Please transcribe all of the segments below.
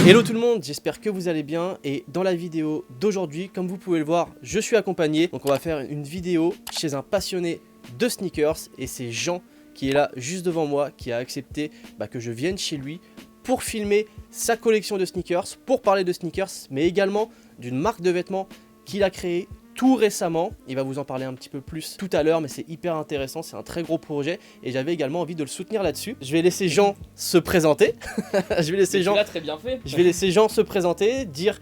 Hello tout le monde, j'espère que vous allez bien et dans la vidéo d'aujourd'hui, comme vous pouvez le voir, je suis accompagné. Donc on va faire une vidéo chez un passionné de sneakers et c'est Jean qui est là juste devant moi qui a accepté que je vienne chez lui pour filmer sa collection de sneakers, pour parler de sneakers mais également d'une marque de vêtements qu'il a créée tout récemment. Il va vous en parler un petit peu plus tout à l'heure, mais c'est hyper intéressant, c'est un très gros projet et j'avais également envie de le soutenir là-dessus. Je vais laisser Jean se présenter. Je vais laisser Jean... très bien fait. Je vais laisser Jean se présenter, dire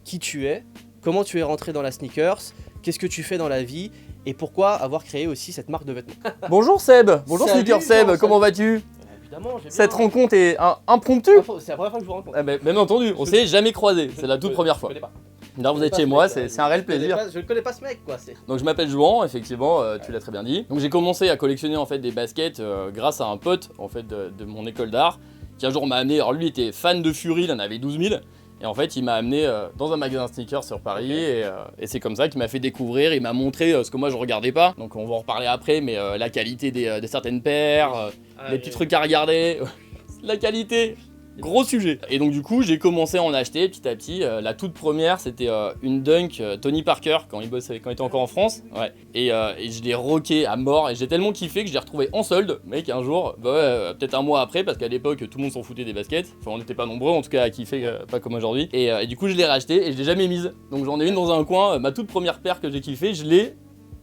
qui tu es, comment tu es rentré dans la sneakers, qu'est-ce que tu fais dans la vie et pourquoi avoir créé aussi cette marque de vêtements. Bonjour Seb, bonjour Salut, Sneaker Seb, Jean, comment vas-tu? Évidemment, j'ai Cette bien. rencontre est impromptue. C'est la première fois que je vous rencontre. Bien entendu, on s'est jamais croisés, c'est la toute première fois. Je connais pas. Là vous êtes chez moi, c'est un réel plaisir. Je ne connais pas ce mec quoi. Donc je m'appelle Jouan, effectivement, tu l'as très bien dit. Donc j'ai commencé à collectionner en fait des baskets grâce à un pote en fait de mon école d'art qui un jour m'a amené, alors lui était fan de Fury, il en avait 12 000. Et en fait il m'a amené dans un magasin sneakers sur Paris et c'est comme ça qu'il m'a fait découvrir, il m'a montré ce que moi je regardais pas. Donc on va en reparler après, mais la qualité des certaines paires, les petits trucs à regarder, la qualité, gros sujet. Et donc du coup j'ai commencé à en acheter petit à petit. La toute première c'était une Dunk Tony Parker quand il était encore en France. Ouais. Et je l'ai rocké à mort et j'ai tellement kiffé que je l'ai retrouvé en solde, mec, un jour, peut-être un mois après, parce qu'à l'époque tout le monde s'en foutait des baskets. Enfin on n'était pas nombreux en tout cas à kiffer, pas comme aujourd'hui. Et du coup je l'ai racheté et je l'ai jamais mise. Donc j'en ai une dans un coin, ma toute première paire que j'ai kiffé, je l'ai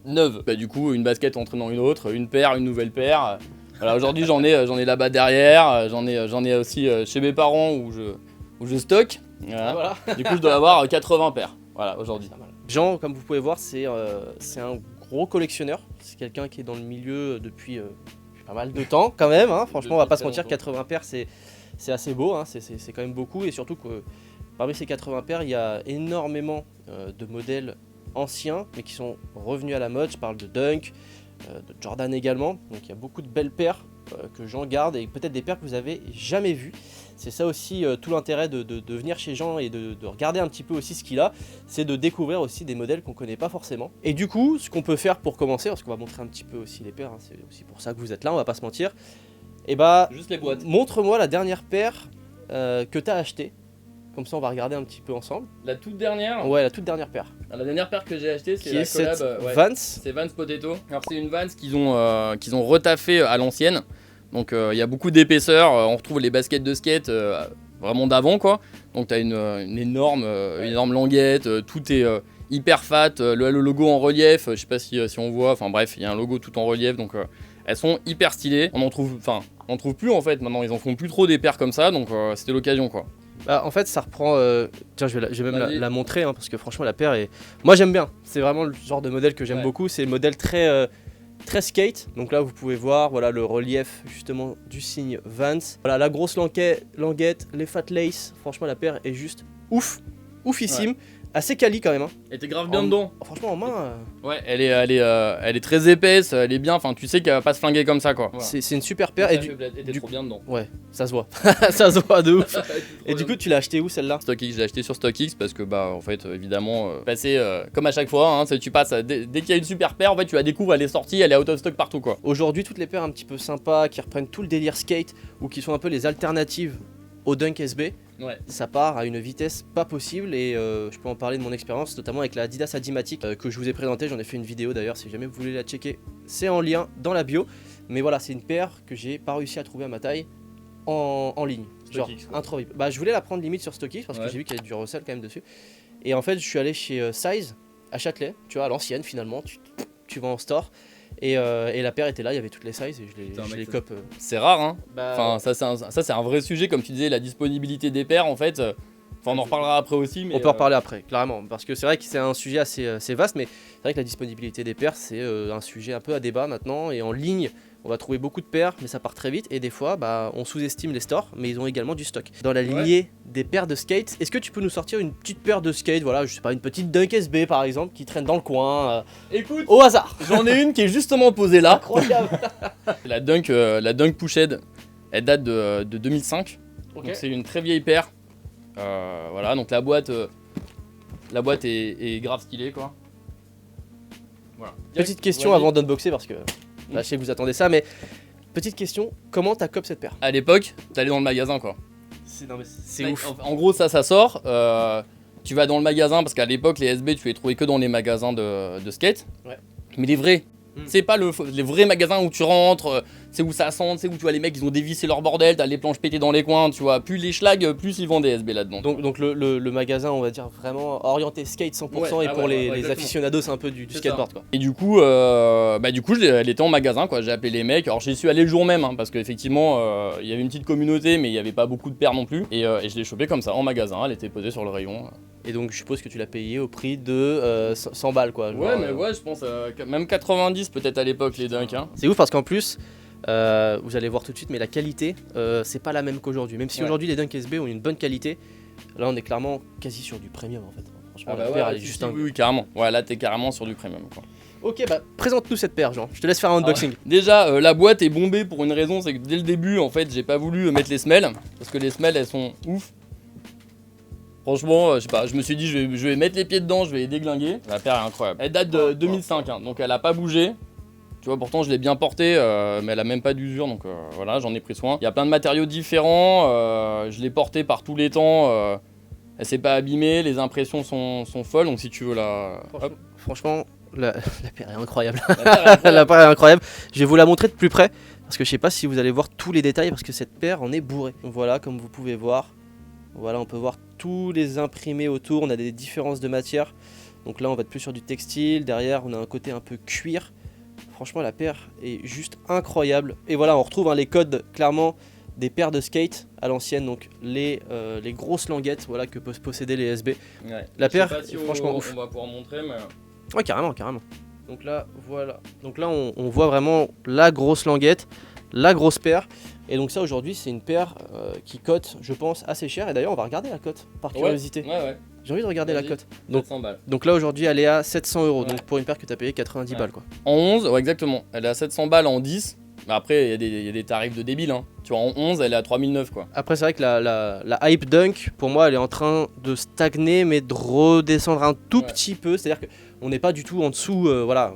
neuve. Du coup une basket entraînant une autre, une paire, une nouvelle paire. Voilà, aujourd'hui j'en ai là-bas derrière, j'en ai aussi chez mes parents où je stocke. Voilà. Du coup je dois avoir 80 paires, voilà, aujourd'hui. Jean, comme vous pouvez voir, c'est un gros collectionneur. C'est quelqu'un qui est dans le milieu depuis pas mal de temps quand même. Hein. Franchement, on va pas se mentir, 80 paires c'est assez beau, hein. C'est quand même beaucoup. Et surtout que parmi ces 80 paires, il y a énormément de modèles anciens mais qui sont revenus à la mode. Je parle de Dunk, de Jordan également, donc il y a beaucoup de belles paires que Jean garde et peut-être des paires que vous avez jamais vues. C'est ça aussi tout l'intérêt de venir chez Jean et de regarder un petit peu aussi ce qu'il a, c'est de découvrir aussi des modèles qu'on connaît pas forcément. Et du coup, ce qu'on peut faire pour commencer, parce qu'on va montrer un petit peu aussi les paires, hein, c'est aussi pour ça que vous êtes là, on va pas se mentir, et Juste les boîtes. montre-moi la dernière paire que tu as achetée. Comme ça on va regarder un petit peu ensemble. La toute dernière. Ouais, la toute dernière paire. La dernière paire que j'ai achetée, c'est Qui la est collab cette Vans. C'est Vans Potato. Alors c'est une Vans qu'ils ont retaffé à l'ancienne. Donc il y a beaucoup d'épaisseur, on retrouve les baskets de skate vraiment d'avant quoi. Donc t'as une énorme languette, tout est hyper fat, le logo en relief, je sais pas si on voit, enfin bref, il y a un logo tout en relief, donc elles sont hyper stylées. On trouve plus en fait, maintenant ils en font plus trop des paires comme ça, donc c'était l'occasion quoi. En fait ça reprend, tiens je vais même la montrer hein, parce que franchement la paire est... Moi j'aime bien, c'est vraiment le genre de modèle que j'aime beaucoup, c'est le modèle très skate. Donc là vous pouvez voir voilà, le relief justement du signe Vans. Voilà la grosse languette, les fat lace, franchement la paire est juste oufissime. Ouais. Assez quali quand même. Hein. Elle était grave bien dedans. Franchement en main... Ouais, elle est très épaisse, elle est bien, enfin tu sais qu'elle va pas se flinguer comme ça quoi. Voilà. C'est une super paire. Et du trop bien dedans. Ouais, ça se voit. Ça se voit de ouf. Et du coup tu l'as acheté où celle-là? StockX, je l'ai acheté sur StockX parce que en fait évidemment passer comme à chaque fois, hein, tu passes dès qu'il y a une super paire, en fait tu la découvres, elle est sortie, elle est out of stock partout quoi. Aujourd'hui toutes les paires un petit peu sympas qui reprennent tout le délire skate ou qui sont un peu les alternatives au Dunk SB. Ouais. Ça part à une vitesse pas possible et je peux en parler de mon expérience notamment avec la Adidas Adimatic que je vous ai présenté, j'en ai fait une vidéo d'ailleurs si jamais vous voulez la checker, c'est en lien dans la bio. Mais voilà, c'est une paire que j'ai pas réussi à trouver à ma taille en ligne. StockX, genre introuvable. Je voulais la prendre limite sur StockX parce que j'ai vu qu'il y avait du resell quand même dessus. Et en fait je suis allé chez Size à Châtelet, tu vois à l'ancienne finalement, tu vas en store. Et la paire était là, il y avait toutes les sizes et je les cope. C'est rare hein. Enfin ça c'est un vrai sujet comme tu disais, la disponibilité des paires en fait. Enfin on en reparlera après aussi. Mais on peut en reparler après, clairement. Parce que c'est vrai que c'est un sujet assez vaste, mais c'est vrai que la disponibilité des paires c'est un sujet un peu à débat maintenant. Et en ligne, on va trouver beaucoup de paires, mais ça part très vite. Et des fois, on sous-estime les stores, mais ils ont également du stock. Dans la lignée des paires de skate, est-ce que tu peux nous sortir une petite paire de skate, voilà, je sais pas, une petite Dunk SB par exemple, qui traîne dans le coin, écoute, au hasard. J'en ai une qui est justement posée là. Incroyable. la Dunk Pushhead, elle date de 2005. Okay. Donc c'est une très vieille paire. Voilà, donc la boîte est grave stylée quoi. Voilà. Petite question avant d'unboxer parce que là, je sais que vous attendez ça, mais petite question, comment t'as cop cette paire? À l'époque, t'allais dans le magasin quoi. C'est ouf. En gros, ça sort. Tu vas dans le magasin, parce qu'à l'époque, les SB, tu les trouvais que dans les magasins de skate. Ouais. Mais les vrais. C'est pas les vrais magasins où tu rentres, c'est où ça sent, c'est où tu vois les mecs, ils ont dévissé leur bordel, t'as les planches pétées dans les coins, tu vois. Plus les schlags, plus ils vendent des SB là-dedans. Donc le magasin, on va dire, vraiment orienté skate 100% et pour les aficionados un peu du skateboard, quoi. Et du coup, elle était en magasin, quoi. J'ai appelé les mecs. Alors j'y suis allé le jour même, hein, parce qu'effectivement, il y avait une petite communauté, mais il y avait pas beaucoup de paires non plus. Et je l'ai chopé comme ça en magasin. Elle était posée sur le rayon. Et donc je suppose que tu l'as payé au prix de 100 balles, quoi. Genre, je pense même 90 peut-être à l'époque les dunks. Hein. C'est ouf parce qu'en plus, vous allez voir tout de suite, mais la qualité, c'est pas la même qu'aujourd'hui. Même si aujourd'hui les dunks SB ont une bonne qualité, là on est clairement quasi sur du premium en fait. Franchement, la paire elle est juste oui, carrément. Ouais, là t'es carrément sur du premium, quoi. Ok, bah présente-nous cette paire, Jean. Je te laisse faire un unboxing. Déjà, la boîte est bombée pour une raison, c'est que dès le début, en fait, j'ai pas voulu mettre les semelles parce que les semelles elles sont ouf. Franchement, je sais pas, je me suis dit je vais mettre les pieds dedans, je vais les déglinguer. La paire est incroyable. Elle date de 2005, hein, donc elle a pas bougé. Tu vois, pourtant je l'ai bien portée, mais elle a même pas d'usure, donc voilà, j'en ai pris soin. Il y a plein de matériaux différents, je l'ai portée par tous les temps, elle s'est pas abîmée, les impressions sont folles, donc si tu veux la... Franchement, la paire est incroyable. La paire est incroyable. Je vais vous la montrer de plus près, parce que je sais pas si vous allez voir tous les détails, parce que cette paire en est bourrée. Donc voilà, comme vous pouvez voir. Voilà, on peut voir tous les imprimés autour, on a des différences de matière. Donc là on va être plus sur du textile, derrière on a un côté un peu cuir. Franchement la paire est juste incroyable. Et voilà, on retrouve les codes clairement des paires de skate à l'ancienne, donc les grosses languettes, voilà, que peuvent posséder les SB. Ouais. La paire, je sais pas si franchement ouf. On va pouvoir montrer, mais... Ouais, carrément. Donc là, voilà. Donc là on voit vraiment la grosse languette, la grosse paire. Et donc ça aujourd'hui c'est une paire qui cote, je pense, assez cher. Et d'ailleurs on va regarder la cote par curiosité. Ouais. J'ai envie de regarder la cote. Donc là aujourd'hui elle est à 700 €, donc pour une paire que tu as payé 90 balles, quoi. En 11, ouais exactement, elle est à 700 balles en 10. Mais après il y a des tarifs de débiles, hein. Tu vois, en 11 elle est à 3009, quoi. Après c'est vrai que la hype dunk pour moi elle est en train de stagner, mais de redescendre un tout petit peu. C'est-à-dire qu'on n'est pas du tout en dessous, voilà,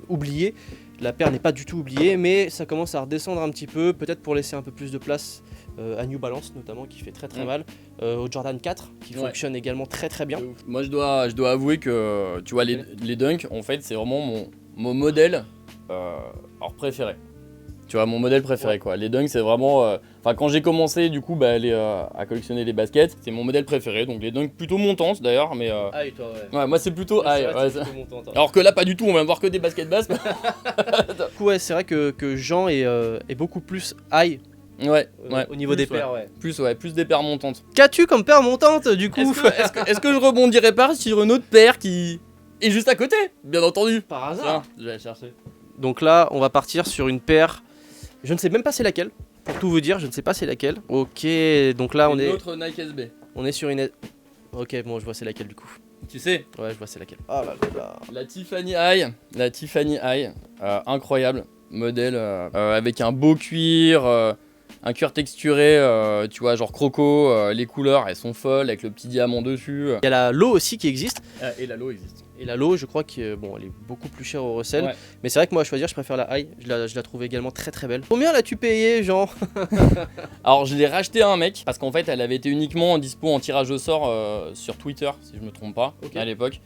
oublié. La paire n'est pas du tout oubliée, mais ça commence à redescendre un petit peu, peut-être pour laisser un peu plus de place à New Balance notamment, qui fait très mal, au Jordan 4 qui fonctionne également très bien. Moi je dois avouer que tu vois les dunks, en fait c'est vraiment mon modèle préféré. Tu vois, mon modèle préféré, quoi. Les dunks c'est vraiment... quand j'ai commencé du coup à collectionner les baskets, c'est mon modèle préféré. Donc les dunks plutôt montantes d'ailleurs, mais... Ah, et toi, ouais, moi c'est plutôt... plutôt montant, alors que là pas du tout, on va voir que des baskets basses. Du coup ouais, c'est vrai que Jean est beaucoup plus high. Au niveau des paires, plus des paires montantes. Qu'as-tu comme paire montante du coup? Est-ce que je rebondirais pas sur une autre paire qui est juste à côté, bien entendu? Par hasard. Tiens, je vais la chercher. Donc là on va partir sur une paire, je ne sais même pas c'est laquelle. Pour tout vous dire, je ne sais pas c'est laquelle. Ok, donc là on est... Une autre Nike SB. On est sur une... Ok, bon je vois c'est laquelle du coup. Tu sais? Ouais, je vois c'est laquelle. Ah là. La Tiffany High, incroyable. Modèle avec un beau cuir, un cuir texturé, tu vois, genre croco. Les couleurs, elles sont folles avec le petit diamant dessus. Il y a la low aussi qui existe. Et la low existe. Et la low, je crois qu'elle est beaucoup plus chère au resell. Ouais. Mais c'est vrai que moi, à choisir, je préfère la high. Je la trouve également très belle. Combien l'as-tu payé, Jean? Alors, je l'ai racheté à un mec parce qu'en fait, elle avait été uniquement dispo en tirage au sort sur Twitter, si je me trompe pas, à l'époque.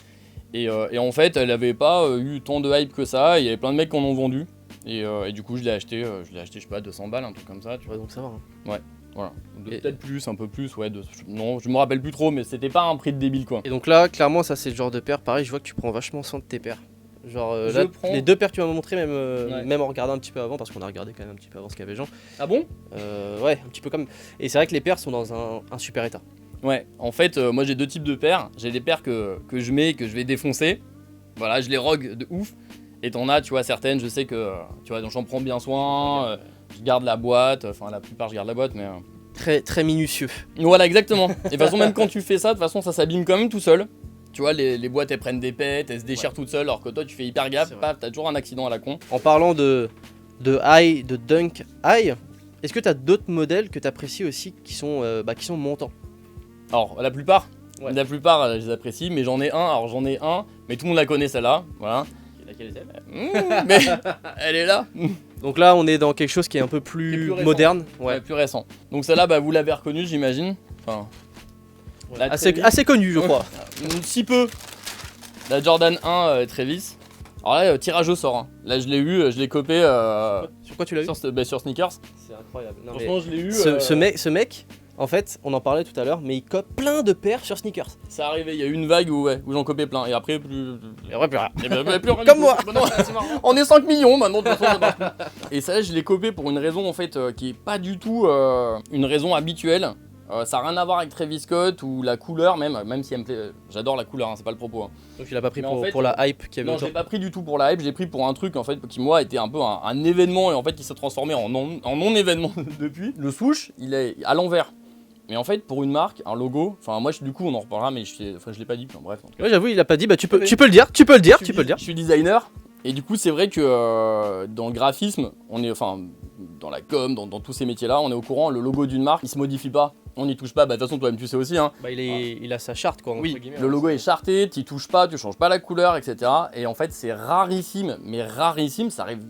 Et en fait, elle avait pas eu tant de hype que ça. Il y avait plein de mecs qui en ont vendu. Et du coup, je l'ai acheté, je sais pas, 200 balles, un truc comme ça. Tu vois. Ouais, donc ça va. Hein. Ouais. Voilà, peut-être plus, un peu plus, non, je me rappelle plus trop, mais c'était pas un prix de débile, quoi. Et donc là, clairement, ça c'est le genre de paire, pareil, je vois que tu prends vachement soin de tes paires. Genre là, les deux paires que tu m'as montré, même en regardant un petit peu avant, parce qu'on a regardé quand même un petit peu avant ce qu'avait Jean. Ah bon? Ouais, un petit peu comme... Et c'est vrai que les paires sont dans un super état. Ouais, en fait, moi j'ai deux types de paires. J'ai des paires que je mets, que je vais défoncer. Voilà, je les rogue de ouf. Et t'en as, tu vois, certaines, je sais que, tu vois, donc j'en prends bien soin. Je garde la boîte, enfin la plupart je garde la boîte, mais... Très minutieux. Voilà, exactement. Et de toute façon, même quand tu fais ça, de toute façon, ça s'abîme quand même tout seul. Tu vois, les boîtes, elles prennent des pètes, elles se déchirent toutes seules, alors que toi, tu fais hyper gaffe, paf, t'as toujours un accident à la con. En parlant de high, de dunk high, est-ce que t'as d'autres modèles que t'apprécies aussi qui sont montants? Alors, la plupart, je les apprécie, mais j'en ai un, mais tout le monde la connaît celle-là, voilà. Laquelle est-elle? Mais elle est là. Donc là, on est dans quelque chose qui est un peu plus récent. moderne. Ouais, plus récent. Donc celle-là, bah, vous l'avez reconnue, j'imagine. Enfin, la Travis. Assez connu, je crois. Si peu. La Jordan 1 Travis. Alors là, tirage au sort. Hein. Là, je l'ai eu, je l'ai copé Sur quoi tu l'as eu? Sur Sneakers. C'est incroyable. Non, Franchement, je l'ai eu. Ce mec, en fait, on en parlait tout à l'heure, mais il cope plein de paires sur Sneakers. Ça arrivait, il y a eu une vague où j'en copais plein. Et après, plus. Et après, plus rien. Et ben, plus rien Comme du moi. tout. Bah non, on est 5 millions maintenant, de toute façon, ça marche plus. Et ça, je l'ai copé pour une raison en fait qui est pas du tout une raison habituelle. Ça n'a rien à voir avec Travis Scott ou la couleur, même si elle me plaît. J'adore la couleur, hein, c'est pas le propos. Hein. Donc tu l'as pas pris Mais en fait, pour la hype qu'il y avait Non, je autour. l'ai pas pris du tout pour la hype, je l'ai pris pour un truc en fait qui moi était un peu un événement et en fait qui s'est transformé en non-événement depuis. Le swoosh, il est à l'envers. Mais en fait, pour une marque, un logo, enfin moi du coup on en reparlera, mais je l'ai pas dit. Enfin, bref. Ouais, j'avoue, il a pas dit. Bah tu peux le dire, Je suis designer et du coup c'est vrai que dans le graphisme, on est enfin dans la com, dans tous ces métiers-là, on est au courant. Le logo d'une marque, il se modifie pas, on n'y touche pas. Bah de toute façon toi-même tu sais aussi. Hein. Bah il a sa charte quoi. Oui, entre guillemets, le logo est charté, tu touches pas, tu changes pas la couleur, etc. Et en fait c'est rarissime, mais rarissime, ça arrive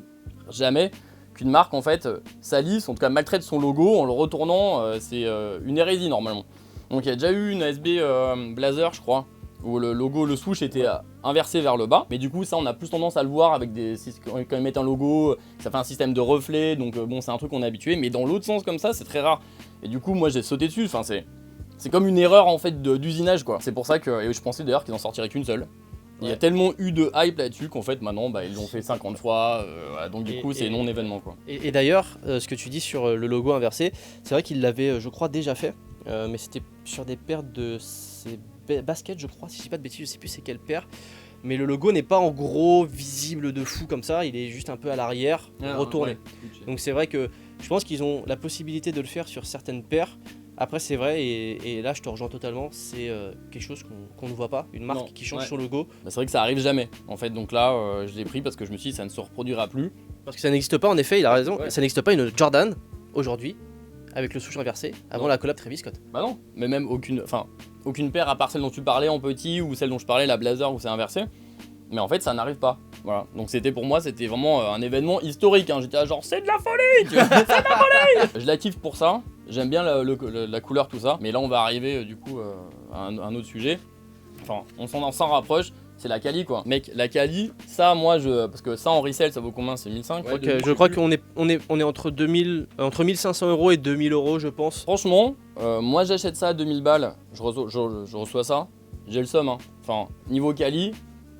jamais qu'une marque en fait salisse, en tout cas maltraite son logo en le retournant. C'est une hérésie normalement. Donc il y a déjà eu une ASB Blazer, je crois, où le logo, le swoosh était inversé vers le bas. Mais du coup, ça, on a plus tendance à le voir avec quand ils mettent un logo, ça fait un système de reflet. Donc bon, c'est un truc qu'on est habitué. Mais dans l'autre sens comme ça, c'est très rare. Et du coup, moi, j'ai sauté dessus. Enfin, c'est comme une erreur en fait d'usinage quoi. C'est pour ça que et je pensais d'ailleurs qu'ils en sortiraient qu'une seule. Il y a tellement eu de hype là-dessus qu'en fait maintenant bah, ils l'ont fait 50 fois, donc du coup c'est non-événement quoi. Et d'ailleurs, ce que tu dis sur le logo inversé, c'est vrai qu'il l'avait, je crois, déjà fait, mais c'était sur des paires de ses baskets, je crois, si je dis pas de bêtises, je sais plus c'est quelle paire. Mais le logo n'est pas en gros visible de fou comme ça, il est juste un peu à l'arrière, retourné. Ouais. Donc c'est vrai que je pense qu'ils ont la possibilité de le faire sur certaines paires. Après c'est vrai, et là je te rejoins totalement, c'est quelque chose qu'on ne voit pas, une marque qui change son logo. Bah, c'est vrai que ça arrive jamais en fait, donc là je l'ai pris parce que je me suis dit ça ne se reproduira plus. Parce que ça n'existe pas, en effet, il a raison, ça n'existe pas une Jordan aujourd'hui avec le swoosh inversé avant la collab Travis Scott. Bah non, mais même aucune paire à part celle dont tu parlais en petit ou celle dont je parlais, la Blazer où c'est inversé. Mais en fait ça n'arrive pas, voilà. Donc c'était vraiment un événement historique, hein. J'étais là genre c'est de la folie, tu vois, c'est de la folie. Je la kiffe pour ça, j'aime bien la couleur tout ça, mais là on va arriver du coup à un autre sujet. Enfin on s'en rapproche, c'est la Kali quoi. Mec, la Kali, ça moi parce que ça en resell ça vaut combien, c'est 1500 je crois qu'on est entre 1500 € et 2000 € je pense. Franchement, moi j'achète ça à 2000 balles, je reçois ça, j'ai le somme. Hein. Enfin, niveau Kali,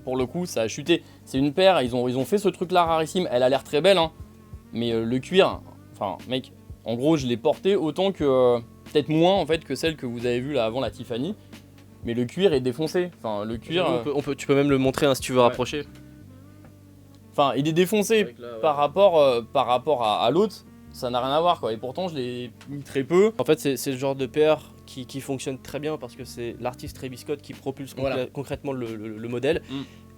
pour le coup, ça a chuté. C'est une paire, ils ont fait ce truc là rarissime, elle a l'air très belle, hein. Mais le cuir, enfin, mec, en gros, je l'ai porté autant que, peut-être moins en fait que celle que vous avez vue là avant la Tiffany. Mais le cuir est défoncé, enfin, le cuir. Tu peux même le montrer hein, si tu veux rapprocher. Enfin, il est défoncé par rapport à l'autre. Ça n'a rien à voir quoi, et pourtant je l'ai mis très peu. En fait c'est le genre de paire qui fonctionne très bien parce que c'est l'artiste Travis Scott qui propulse concrètement le modèle.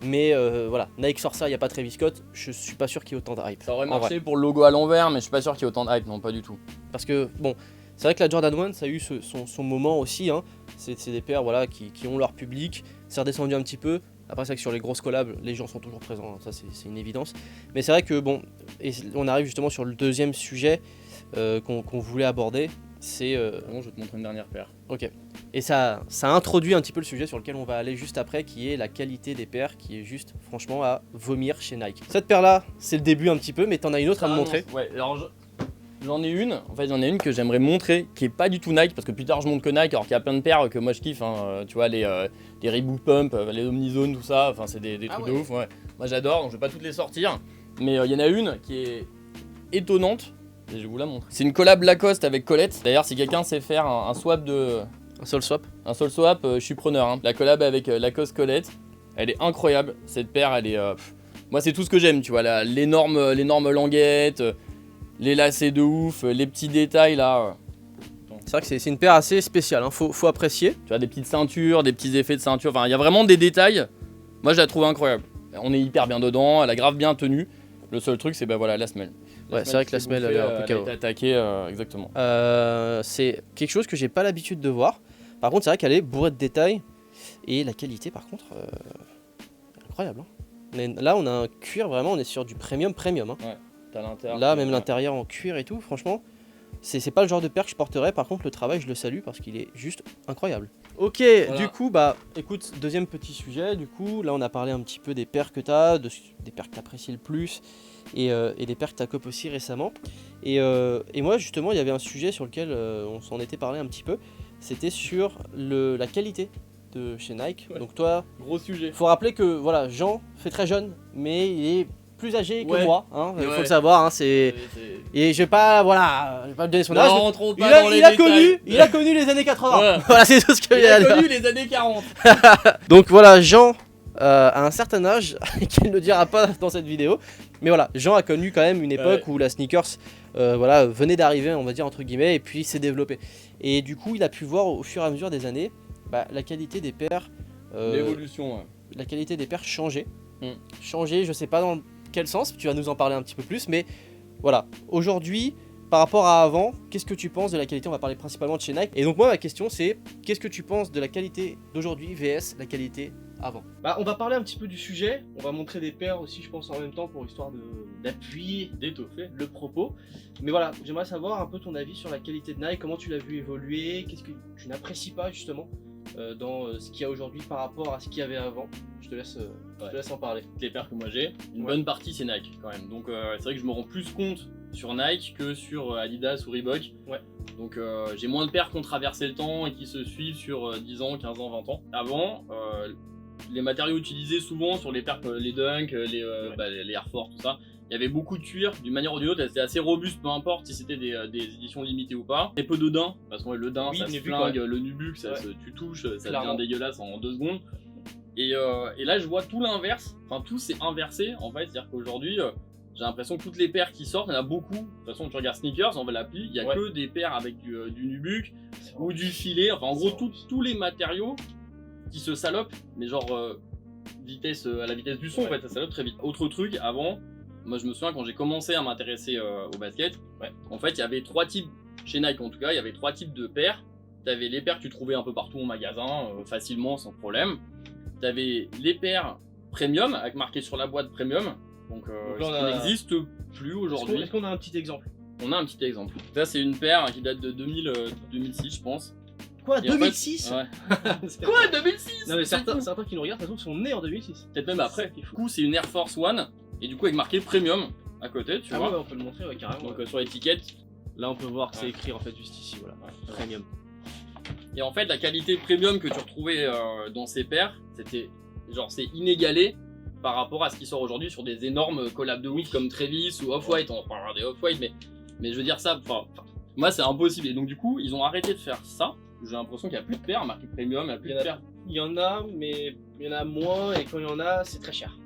Mais voilà, Nike sort ça, il n'y a pas Travis Scott, je suis pas sûr qu'il y ait autant de hype. Ça aurait marché pour le logo à l'envers, mais je suis pas sûr qu'il y ait autant de hype, non pas du tout. Parce que bon, c'est vrai que la Jordan 1 ça a eu son moment aussi, hein. C'est des paires voilà, qui ont leur public, c'est redescendu un petit peu. Après c'est vrai que sur les grosses collabs, les gens sont toujours présents, ça c'est une évidence. Mais c'est vrai que bon, et on arrive justement sur le deuxième sujet qu'on voulait aborder, c'est... Bon, je vais te montrer une dernière paire. Ok. Et ça introduit un petit peu le sujet sur lequel on va aller juste après, qui est la qualité des paires, qui est juste franchement à vomir chez Nike. Cette paire là, c'est le début un petit peu, mais t'en as une autre à me montrer. Ouais, alors j'en ai une, en fait j'en ai une que j'aimerais montrer, qui est pas du tout Nike, parce que plus tard je montre que Nike, alors qu'il y a plein de paires que moi je kiffe, hein, tu vois, les Reebok Pump, les Omnizone, tout ça, enfin c'est des trucs de ouf, ouais. Moi j'adore, donc je vais pas toutes les sortir, mais il y en a une qui est étonnante, et je vais vous la montrer. C'est une collab Lacoste avec Colette, d'ailleurs si quelqu'un sait faire un swap de... Un sol swap. Un sol swap, je suis preneur, hein. La collab avec Lacoste Colette, elle est incroyable, cette paire elle est... moi c'est tout ce que j'aime, tu vois, l'énorme languette, les lacets de ouf, les petits détails là. C'est vrai que c'est une paire assez spéciale, hein. Faut apprécier. Tu vois, des petites ceintures, des petits effets de ceinture, enfin il y a vraiment des détails. Moi je la trouve incroyable. On est hyper bien dedans, elle a grave bien tenu. Le seul truc c'est bah voilà la semelle. Ouais, c'est vrai que la semelle elle est un peu KO. Elle est attaquée, exactement. C'est quelque chose que j'ai pas l'habitude de voir. Par contre c'est vrai qu'elle est bourrée de détails. Et la qualité par contre, incroyable. Hein. Là on a un cuir vraiment, on est sur du premium. Hein. Ouais. T'as l'intérieur. Là, même l'intérieur en cuir et tout, franchement, c'est pas le genre de paire que je porterais. Par contre, le travail, je le salue parce qu'il est juste incroyable. Ok, Voilà. Du coup, bah écoute, deuxième petit sujet. Du coup, là, on a parlé un petit peu des paires que t'as, des paires que t'apprécies le plus et des paires que t'as cop aussi récemment. Et moi, justement, il y avait un sujet sur lequel on s'en était parlé un petit peu. C'était sur la qualité de chez Nike. Ouais. Donc, toi, Gros sujet. faut rappeler que voilà, Jean fait très jeune, mais il est plus âgé que moi, hein, il faut Ouais. le savoir, hein, c'est... Et je vais pas, voilà, je vais pas me donner son âge. Rentrons pas dans les détails. Il a connu les années 80. Ouais. Voilà, c'est tout ce que Il j'ai à a dire. connu les années 40. Donc voilà, Jean a un certain âge qu'il ne dira pas dans cette vidéo. Mais voilà, Jean a connu quand même une époque où la sneakers voilà, venait d'arriver, on va dire entre guillemets, et puis s'est développé. Et du coup, il a pu voir au fur et à mesure des années la qualité des paires. L'évolution, ouais. La qualité des paires changer. Mm. Changer, je sais pas dans quel sens, tu vas nous en parler un petit peu plus, mais voilà, aujourd'hui, par rapport à avant, qu'est-ce que tu penses de la qualité? On va parler principalement de chez Nike. Et donc moi, ma question c'est, qu'est-ce que tu penses de la qualité d'aujourd'hui vs la qualité avant? On va parler un petit peu du sujet, on va montrer des paires aussi, je pense, en même temps, pour histoire d'appuyer, d'étoffer le propos. Mais voilà, j'aimerais savoir un peu ton avis sur la qualité de Nike, comment tu l'as vu évoluer, qu'est-ce que tu n'apprécies pas justement dans ce qu'il y a aujourd'hui par rapport à ce qu'il y avait avant. Je te laisse en parler. Les paires que moi j'ai, une bonne partie c'est Nike quand même. Donc c'est vrai que je me rends plus compte sur Nike que sur Adidas ou Reebok. Ouais. Donc j'ai moins de paires qui ont traversé le temps et qui se suivent sur 10 ans, 15 ans, 20 ans. Avant, les matériaux utilisés souvent sur les paires, les Dunk, les Air Force, tout ça, il y avait beaucoup de cuir, d'une manière ou d'une autre, c'était assez robuste, peu importe si c'était des éditions limitées ou pas. Et peu de daim, parce que le daim ça se flingue, le nubuck, tu touches, ça devient dégueulasse en 2 secondes. Et là je vois tout l'inverse, enfin tout s'est inversé en fait, c'est-à-dire qu'aujourd'hui j'ai l'impression que toutes les paires qui sortent, il y en a beaucoup. De toute façon tu regardes sneakers, on va l'appli, il y a que des paires avec du nubuck ou du filet, enfin en gros tous les matériaux qui se salopent, mais genre à la vitesse du son en fait, ça salope très vite. Autre truc, avant, moi je me souviens quand j'ai commencé à m'intéresser au basket, en fait il y avait 3 types, chez Nike en tout cas, il y avait 3 types de paires. T'avais les paires que tu trouvais un peu partout en magasin, facilement, sans problème. T'avais les paires premium, avec marqué sur la boîte premium, donc ce qui n'existe plus aujourd'hui. Est-ce qu'on a un petit exemple? On a un petit exemple. Ça c'est une paire qui date de 2006 je pense. Quoi, Et 2006? en fait, Quoi, 2006? Non mais certains qui nous regardent, de toute façon, sont nés en 2006. Peut-être même après. Du coup c'est une Air Force One, et du coup avec marqué premium à côté, tu vois. Ouais, on peut le montrer carrément. Donc sur l'étiquette. Là on peut voir que c'est écrit en fait juste ici, voilà. Premium. Et en fait la qualité premium que tu retrouvais dans ces paires, c'était genre c'est inégalé par rapport à ce qui sort aujourd'hui sur des énormes collabs de Wick comme Travis ou Off-White. On parlera des Off-White, mais je veux dire ça, moi c'est impossible. Et donc du coup ils ont arrêté de faire ça. J'ai l'impression qu'il n'y a plus de paires marquées premium, il n'y a plus de paires. Il y en a, mais il y en a moins, et quand il y en a, c'est très cher.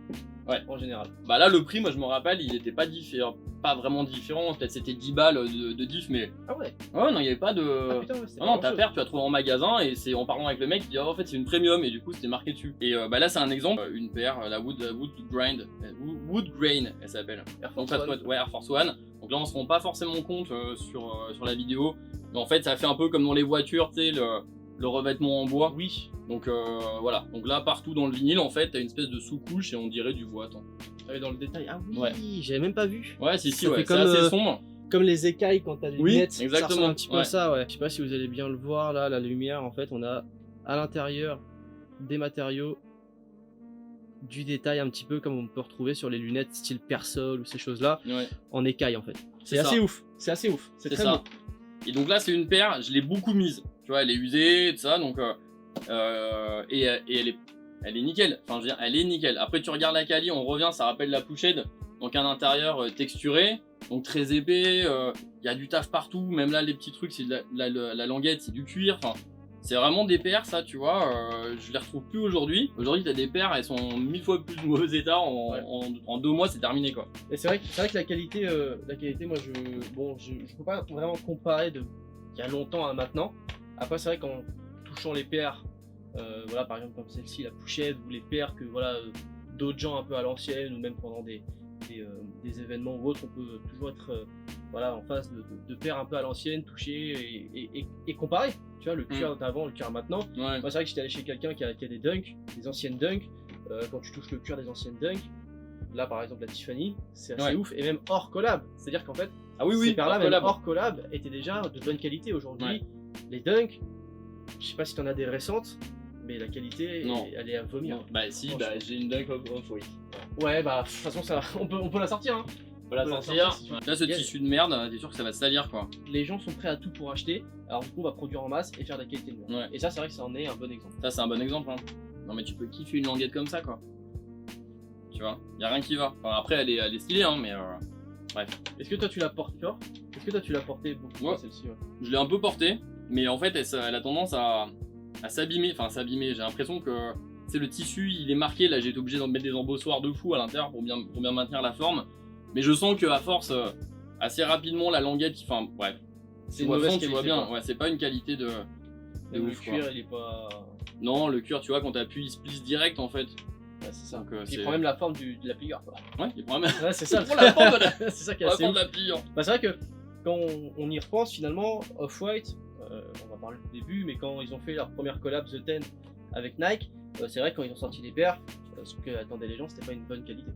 Ouais. En général. Bah là le prix, moi je me rappelle, il était pas différent, pas vraiment différent, peut-être c'était 10 balles de diff, mais... Ah ouais. Ouais, non, il n'y avait pas de... Putain, ouais, non, ta paire tu l'as trouvé en magasin, et c'est en parlant avec le mec, il dit oh, en fait c'est une premium, et du coup c'était marqué dessus. Et bah là c'est un exemple, une paire, la Wood Grain, elle s'appelle. Air Force One. Donc là on se rend pas forcément compte sur la vidéo, mais en fait ça fait un peu comme dans les voitures, tu sais, le revêtement en bois. Oui. Donc voilà, donc là partout dans le vinyle en fait t'as une espèce de sous-couche et on dirait du bois. Dans le détail, ah oui, j'avais même pas vu. Ouais, si, Ça fait c'est comme, assez sombre. Comme les écailles quand t'as des lunettes, exactement. ça ressemble un petit peu à ça, ouais. Je sais pas si vous allez bien le voir là, la lumière, en fait on a à l'intérieur des matériaux, du détail un petit peu comme on peut retrouver sur les lunettes style Persol ou ces choses là, en écaille en fait. C'est assez ouf, c'est très ça. beau. Et donc là c'est une paire, je l'ai beaucoup mise, tu vois, elle est usée, tout ça, donc et elle est nickel, enfin je veux dire, elle est nickel. Après tu regardes la quali, on revient, ça rappelle la Pushed, donc un intérieur texturé, donc très épais, il y a du taf partout, même là les petits trucs, c'est la languette, c'est du cuir, enfin c'est vraiment des paires, ça, tu vois, je les retrouve plus aujourd'hui. Aujourd'hui, t'as des paires, elles sont en 1000 fois plus mauvais état, en 2 mois, c'est terminé, quoi. Et c'est vrai que la qualité, moi, je peux pas vraiment comparer de il y a longtemps à maintenant. Après, c'est vrai qu'en touchant les paires, voilà, par exemple comme celle-ci, la Pushed, ou les paires que voilà, d'autres gens un peu à l'ancienne, ou même pendant des événements ou autres, on peut toujours être voilà, en face de paires un peu à l'ancienne, toucher et comparer. Tu vois, le cuir d'avant, le cuir maintenant. Moi, c'est vrai que j'étais allé chez quelqu'un qui a des dunks, des anciennes dunks. Quand tu touches le cuir des anciennes dunks, là par exemple la Tiffany, c'est assez Ouais. ouf, et même hors collab. C'est-à-dire qu'en fait, Ah oui, ces oui, paires-là, hors même collab. hors collab, étaient déjà de bonne qualité. Aujourd'hui, Ouais. les Dunk, je sais pas si t'en as des récentes, mais la qualité, Non. elle est à vomir. Bah si, Franchement. bah j'ai une Dunk Off-White. Ouais, bah de toute façon, ça, on peut la sortir. Hein. Faut la On peut la sortir. sortir, si tu veux. Là, ce Il y a- tissu de merde, t'es sûr que ça va se salir quoi. Les gens sont prêts à tout pour acheter, alors du coup, on va produire en masse et faire de la qualité de merde. Ouais. Et ça, c'est vrai que ça en est un bon exemple. Ça, c'est un bon exemple. Hein. Non, mais tu peux kiffer une languette comme ça quoi. Tu vois, y a rien qui va. Enfin, après, elle est stylée, hein, mais bref. Est-ce que toi, tu la portes fort? Est-ce que toi, tu l'as porté beaucoup Ouais. celle-ci? Ouais. Je l'ai un peu portée, mais en fait, elle a tendance à s'abîmer. Enfin, s'abîmer. J'ai l'impression que c'est le tissu, il est marqué. Là, j'ai été obligé d'en mettre des embossoirs de fou à l'intérieur pour bien maintenir la forme. Mais je sens qu'à force, assez rapidement, la languette, enfin, bref. C'est Tu une vois, mauvaise fond, tu vois qualité, bien. quoi. Ouais, c'est pas une qualité de Même le ouf, cuir, quoi. il est pas. Non, le cuir, tu vois, quand t'appuies, il se plisse direct en fait. Ouais, c'est ça. Donc, Il c'est- prend même la forme de la pliure, quoi. Ouais, il prend même. Ouais, c'est ça. Il prend la forme de la- c'est ça qui est la assez forme ouf. de la pliure. Bah, c'est vrai que quand on y repense, finalement, Off-White, on va parler du début, mais quand ils ont fait leur première collab The 10 avec Nike, c'est vrai que quand ils ont sorti les paires, ce que attendaient les gens, c'était pas une bonne qualité.